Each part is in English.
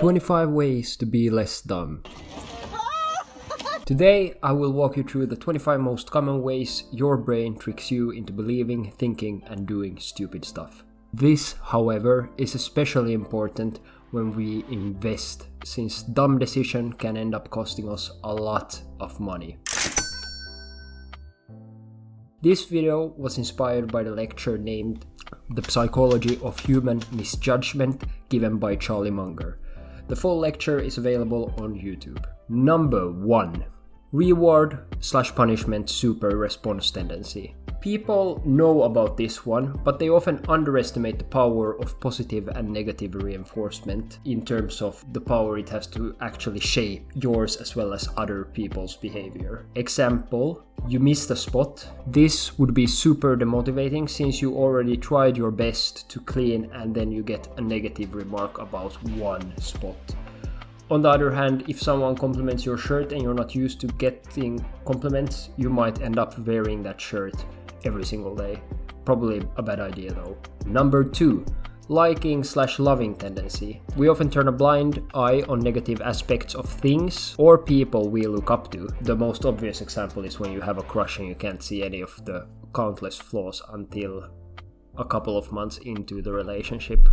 25 ways to be less dumb. Today, I will walk you through the 25 most common ways your brain tricks you into believing, thinking, and doing stupid stuff. This, however, is especially important when we invest, since dumb decision can end up costing us a lot of money. This video was inspired by the lecture named The Psychology of Human Misjudgment given by Charlie Munger. The full lecture is available on YouTube. Number 1. Reward/punishment super response tendency. People know about this one, but they often underestimate the power of positive and negative reinforcement in terms of the power it has to actually shape yours as well as other people's behavior. Example, you missed a spot. This would be super demotivating since you already tried your best to clean and then you get a negative remark about one spot. On the other hand, if someone compliments your shirt and you're not used to getting compliments, you might end up wearing that shirt every single day. Probably a bad idea though. Number 2. Liking/loving tendency. We often turn a blind eye on negative aspects of things or people we look up to. The most obvious example is when you have a crush and you can't see any of the countless flaws until a couple of months into the relationship.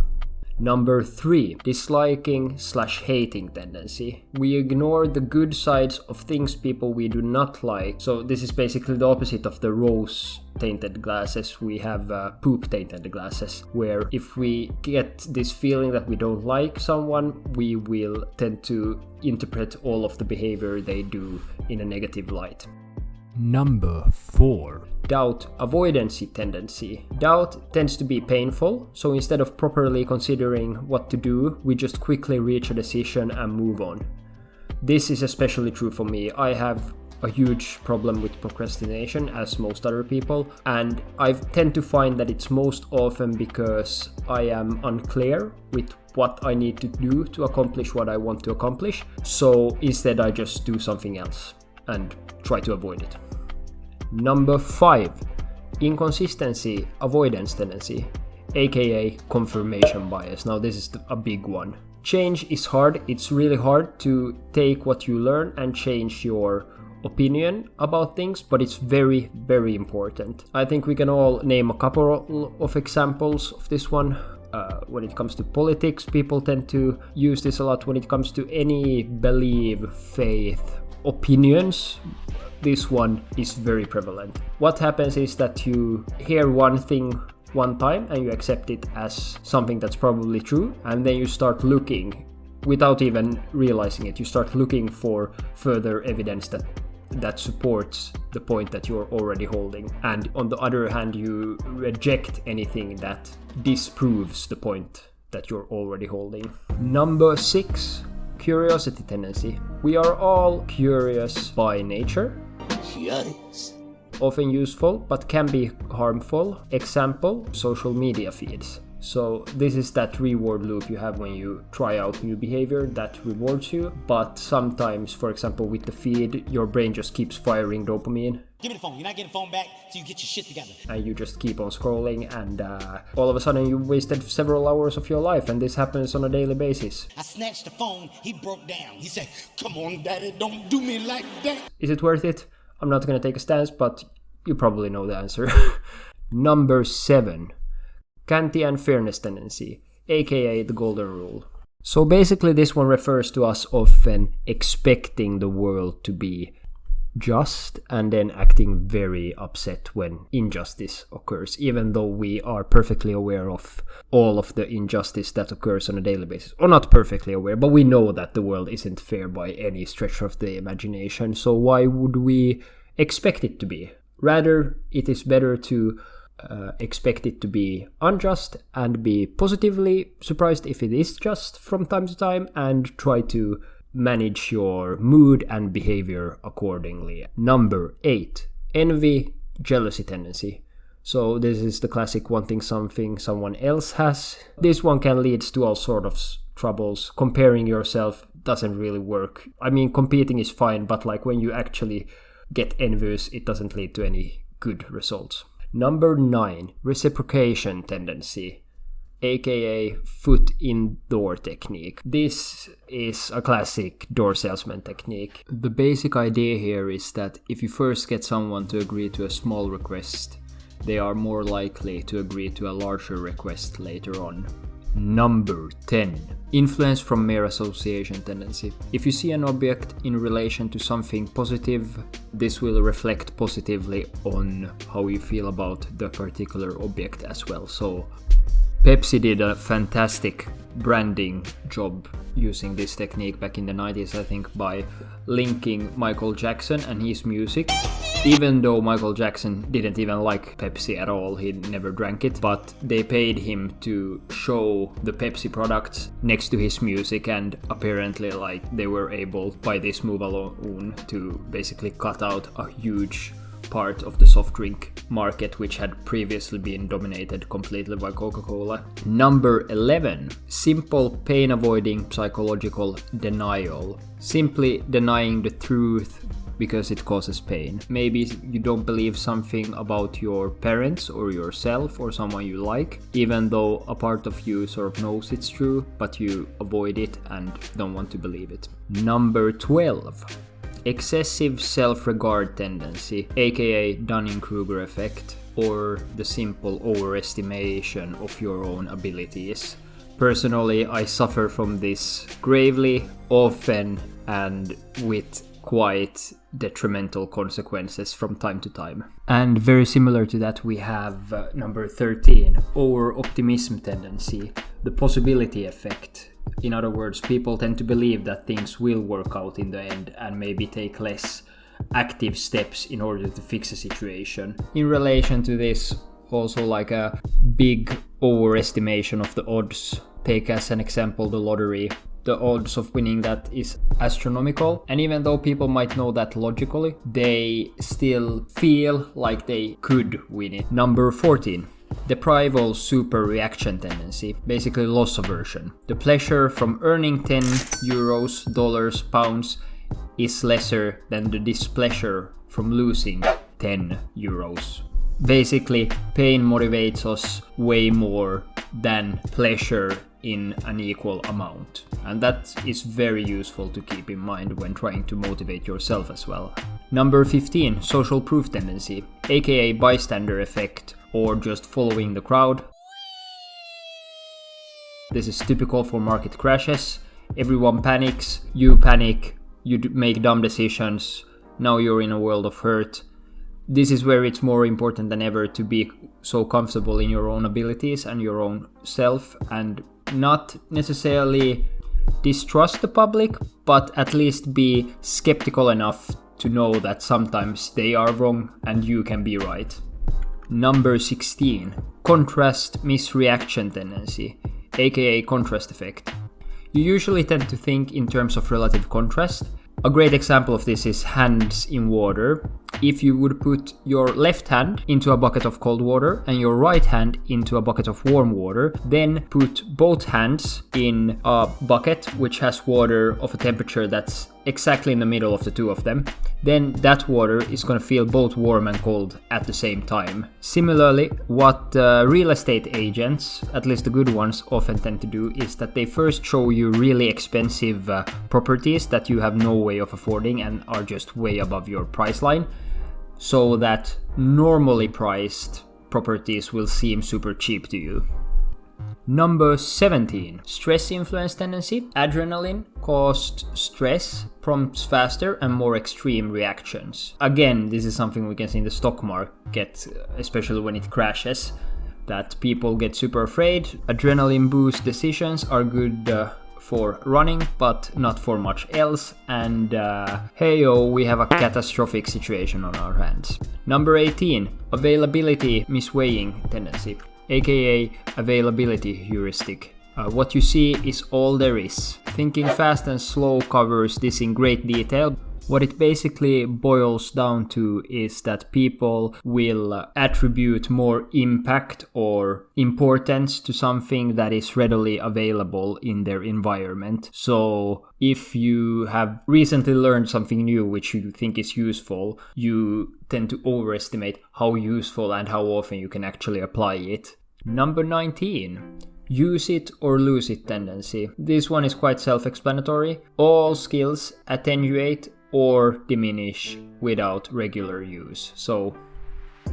Number 3. Disliking/hating tendency. We ignore the good sides of things people we do not like. So this is basically the opposite of the rose-tainted glasses. We have poop-tainted glasses, where if we get this feeling that we don't like someone, we will tend to interpret all of the behavior they do in a negative light. Number 4. Doubt/avoidancy tendency. Doubt tends to be painful, so instead of properly considering what to do, we just quickly reach a decision and move on. This is especially true for me. I have a huge problem with procrastination, as most other people, and I tend to find that it's most often because I am unclear with what I need to do to accomplish what I want to accomplish, so instead I just do something else and try to avoid it. Number 5. Inconsistency/avoidance tendency, aka confirmation bias. Now this is a big one. Change is hard. It's really hard to take what you learn and change your opinion about things, but it's very, very important. I think we can all name a couple of examples of this one. When it comes to politics, people tend to use this a lot. When it comes to any belief, faith, opinions, this one is very prevalent. What happens is that you hear one thing one time and you accept it as something that's probably true, and then you start looking, without even realizing it, you start looking for further evidence that supports the point that you're already holding. And on the other hand, you reject anything that disproves the point that you're already holding. Number 6. Curiosity tendency. We are all curious by nature. Yikes. Often useful, but can be harmful. Example, social media feeds. So this is that reward loop you have when you try out new behavior that rewards you, but sometimes, for example, with the feed, your brain just keeps firing dopamine. Give me the phone. You're not getting the phone back till you get your shit together. And you just keep on scrolling, and all of a sudden you wasted several hours of your life, and this happens on a daily basis. I snatched the phone. He broke down. He said, "Come on, daddy, don't do me like that." Is it worth it? I'm not going to take a stance, but you probably know the answer. Number 7. Kantian fairness tendency, aka the golden rule. So basically this one refers to us often expecting the world to be just and then acting very upset when injustice occurs, even though we are perfectly aware of all of the injustice that occurs on a daily basis. Or not perfectly aware, but we know that the world isn't fair by any stretch of the imagination, so why would we expect it to be? Rather, it is better to expect it to be unjust and be positively surprised if it is just from time to time, and try to manage your mood and behavior accordingly. Number 8. Envy/jealousy tendency. So this is the classic wanting something someone else has. This one can lead to all sorts of troubles. Comparing yourself doesn't really work. I mean, competing is fine, but like when you actually get envious, it doesn't lead to any good results. Number 9. Reciprocation tendency. aka foot in door technique. This is a classic door salesman technique. The basic idea here is that if you first get someone to agree to a small request, they are more likely to agree to a larger request later on. Number 10. Influence from mere association tendency. If you see an object in relation to something positive, this will reflect positively on how you feel about the particular object as well. So Pepsi did a fantastic branding job using this technique back in the 90s, I think, by linking Michael Jackson and his music. Even though Michael Jackson didn't even like Pepsi at all, he never drank it, but they paid him to show the Pepsi products next to his music, and apparently they were able, by this move alone, to basically cut out a huge part of the soft drink market, which had previously been dominated completely by Coca-Cola. Number 11. Simple pain-avoiding psychological denial. Simply denying the truth because it causes pain. Maybe you don't believe something about your parents or yourself or someone you like, even though a part of you sort of knows it's true, but you avoid it and don't want to believe it. Number 12. Excessive self-regard tendency, aka Dunning-Kruger effect, or the simple overestimation of your own abilities. Personally, I suffer from this gravely, often, and with quite detrimental consequences from time to time. And very similar to that, we have number 13, over-optimism tendency, the possibility effect. In other words, people tend to believe that things will work out in the end and maybe take less active steps in order to fix a situation. In relation to this, also like a big overestimation of the odds. Take as an example the lottery. The odds of winning that is astronomical, and even though people might know that logically, they still feel like they could win it. Number 14. Deprival super reaction tendency, basically loss aversion. The pleasure from earning 10 euros, dollars, pounds is lesser than the displeasure from losing 10 euros. Basically, pain motivates us way more than pleasure in an equal amount. And that is very useful to keep in mind when trying to motivate yourself as well. Number 15, social proof tendency, aka bystander effect, or just following the crowd. This is typical for market crashes. Everyone panics, you make dumb decisions, now you're in a world of hurt. This is where it's more important than ever to be so comfortable in your own abilities and your own self, and not necessarily distrust the public, but at least be skeptical enough to know that sometimes they are wrong and you can be right. Number 16. Contrast misreaction tendency, aka contrast effect. You usually tend to think in terms of relative contrast. A great example of this is hands in water. If you would put your left hand into a bucket of cold water and your right hand into a bucket of warm water, then put both hands in a bucket which has water of a temperature that's exactly in the middle of the two of them, then that water is going to feel both warm and cold at the same time. Similarly, what real estate agents, at least the good ones, often tend to do is that they first show you really expensive properties that you have no way of affording and are just way above your price line, so that normally priced properties will seem super cheap to you. Number 17. Stress influence tendency. Adrenaline caused stress prompts faster and more extreme reactions. Again, this is something we can see in the stock market, especially when it crashes, that people get super afraid. Adrenaline boost decisions are good for running, but not for much else, and hey-oh, we have a catastrophic situation on our hands. Number 18. Availability misweighing tendency, aka availability heuristic. What you see is all there is. Thinking fast and slow covers this in great detail. What it basically boils down to is that people will attribute more impact or importance to something that is readily available in their environment. So if you have recently learned something new which you think is useful, you tend to overestimate how useful and how often you can actually apply it. Number 19. use it or lose it tendency. This one is quite self-explanatory. All skills attenuate or diminish without regular use. So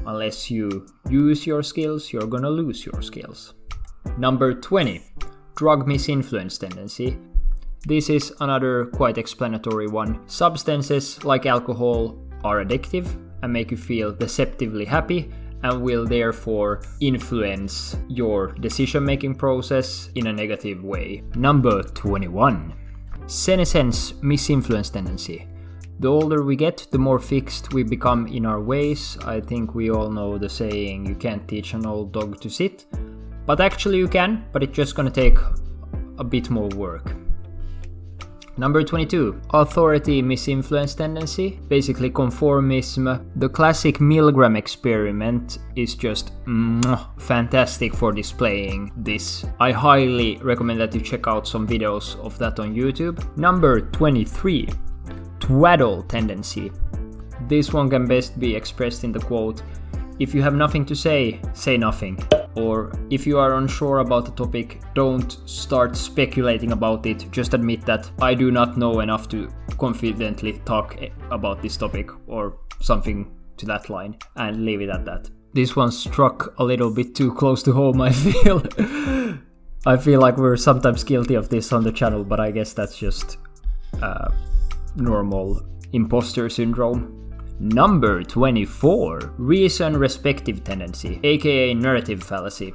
unless you use your skills, you're gonna lose your skills. Number 20, drug misinfluence tendency. This is another quite explanatory one. Substances like alcohol are addictive and make you feel deceptively happy and will therefore influence your decision-making process in a negative way. Number 21, senescence misinfluence tendency. The older we get, the more fixed we become in our ways. I think we all know the saying, you can't teach an old dog to sit. But actually you can, but it's just gonna take a bit more work. Number 22, authority misinfluence tendency, basically conformism. The classic Milgram experiment is just fantastic for displaying this. I highly recommend that you check out some videos of that on YouTube. Number 23, twaddle tendency. This one can best be expressed in the quote, if you have nothing to say, say nothing. Or if you are unsure about a topic, don't start speculating about it. Just admit that I do not know enough to confidently talk about this topic or something to that line and leave it at that. This one struck a little bit too close to home, I feel. I feel like we're sometimes guilty of this on the channel, but I guess that's just normal imposter syndrome. Number 24, reason-respective tendency, aka narrative fallacy.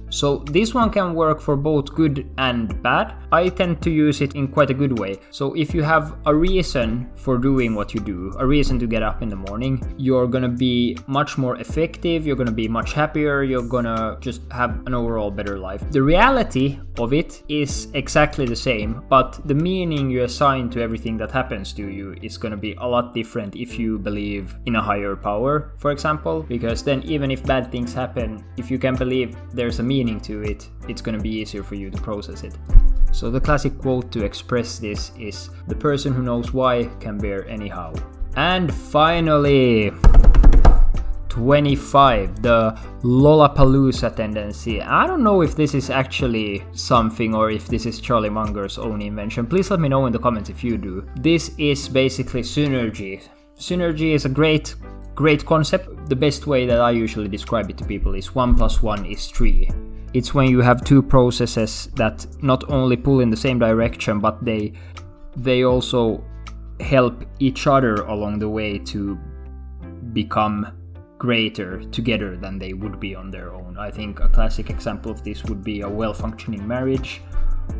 So this one can work for both good and bad. I tend to use it in quite a good way. So if you have a reason for doing what you do, a reason to get up in the morning, you're gonna be much more effective, you're gonna be much happier, you're gonna just have an overall better life. The reality of it is exactly the same, but the meaning you assign to everything that happens to you is gonna be a lot different if you believe in a higher power, for example, because then even if bad things happen, if you can believe there's a meaning to it, it's going to be easier for you to process it. So the classic quote to express this is, the person who knows why can bear anyhow. And finally, 25, the Lollapalooza tendency. I don't know if this is actually something or if this is Charlie Munger's own invention. Please let me know in the comments if you do. This is basically synergy. Synergy is a great concept. The best way that I usually describe it to people is 1 + 1 is 3. It's when you have two processes that not only pull in the same direction, but they also help each other along the way to become greater together than they would be on their own. I think a classic example of this would be a well-functioning marriage.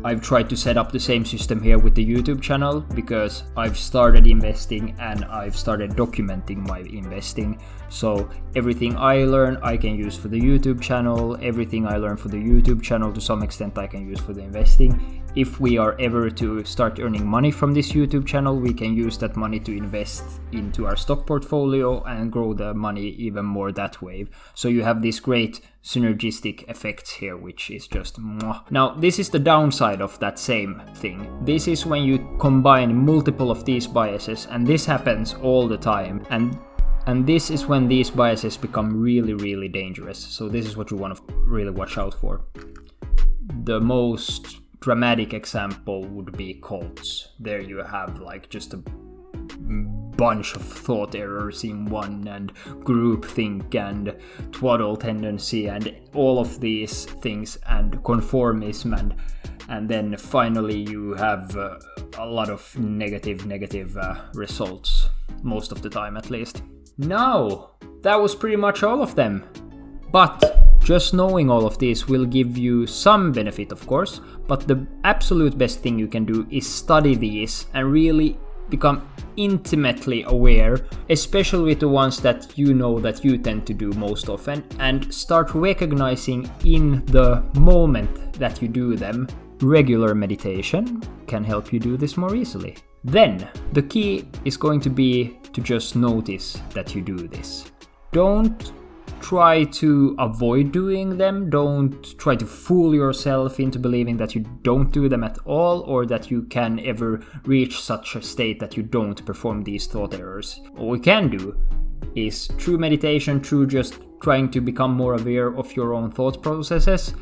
I've tried to set up the same system here with the YouTube channel because I've started investing and I've started documenting my investing. So everything I learn I can use for the YouTube channel, everything I learn for the YouTube channel to some extent I can use for the investing. If we are ever to start earning money from this YouTube channel, we can use that money to invest into our stock portfolio and grow the money even more that way. So you have this great synergistic effects here, which is just mwah. Now, this is the downside of that same thing. This is when you combine multiple of these biases, and this happens all the time. And this is when these biases become really, really dangerous. So this is what you want to really watch out for. The most dramatic example would be cults. There you have like just a bunch of thought errors in one, and groupthink and twaddle tendency and all of these things, and conformism, and then finally you have a lot of negative results, most of the time at least. Now, that was pretty much all of them. But just knowing all of these will give you some benefit, of course, but the absolute best thing you can do is study these and really become intimately aware, especially with the ones that you know that you tend to do most often, and start recognizing in the moment that you do them. Regular meditation can help you do this more easily. Then, the key is going to be to just notice that you do this. Don't try to avoid doing them. Don't try to fool yourself into believing that you don't do them at all, or that you can ever reach such a state that you don't perform these thought errors. What we can do is, through meditation, through just trying to become more aware of your own thought processes,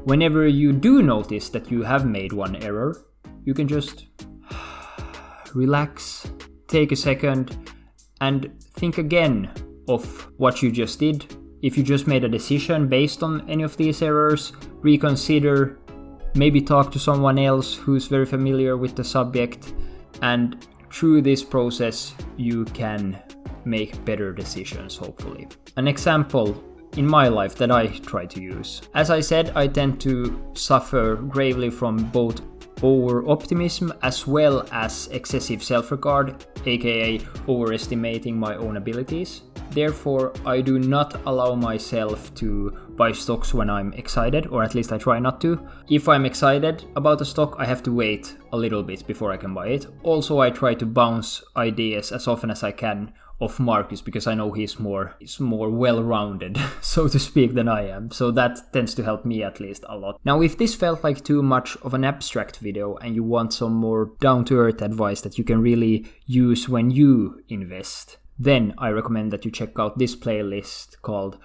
whenever you do notice that you have made one error, you can just relax, take a second, and think again of what you just did. If you just made a decision based on any of these errors, reconsider, maybe talk to someone else who's very familiar with the subject, and through this process you can make better decisions, hopefully. An example in my life that I try to use. As I said, I tend to suffer gravely from both over-optimism as well as excessive self-regard, aka overestimating my own abilities. Therefore, I do not allow myself to buy stocks when I'm excited, or at least I try not to. If I'm excited about a stock, I have to wait a little bit before I can buy it. Also, I try to bounce ideas as often as I can of Markus, because I know he's more well-rounded, so to speak, than I am. So that tends to help me at least a lot. Now, if this felt like too much of an abstract video and you want some more down-to-earth advice that you can really use when you invest, then I recommend that you check out this playlist called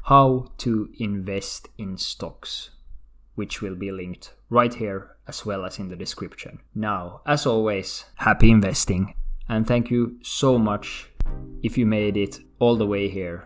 How to Invest in Stocks, which will be linked right here as well as in the description. Now, as always, happy investing, and thank you so much if you made it all the way here.